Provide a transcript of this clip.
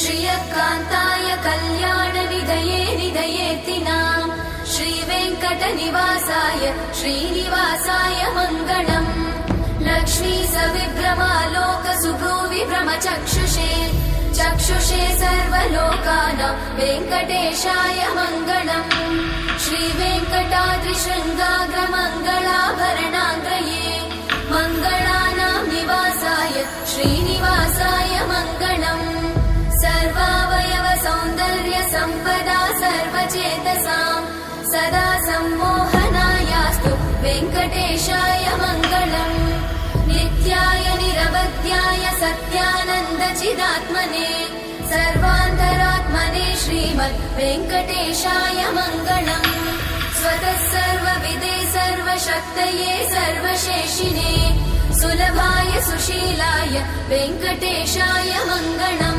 श्रियकान्ताय कल्याणनिधये निधयेऽर्थिनाम् श्रीवेङ्कटनिवासाय श्रीनिवासाय मङ्गलम् लक्ष्मी सविभ्रमालोकसुभ्रूविभ्रमचक्षुषे चक्षुषे सर्वलोकानां वेङ्कटेशाय मङ्गलम् श्रीवेङ्कटाद्रिशृङ्गाग्रमङ्गलाभरणाङ्ग्रये मङ्गलानां निवासाय श्रीनिवासाय मङ्गलम् सर्वावयव सौन्दर्य सम्पदा सर्वचेतसां सदा सम्मोहनायास्तु वेङ्कटेशाय मङ्गलम् नित्याय निरवध्याय सत्यानन्दचिदात्मने सर्वान्तरात्मने श्रीमद् वेङ्कटेशाय मङ्गलम् स्वतः सर्वविदे सर्वशक्तये सर्वशेषिने सुलभाय सुशीलाय वेङ्कटेशाय मङ्गलम्।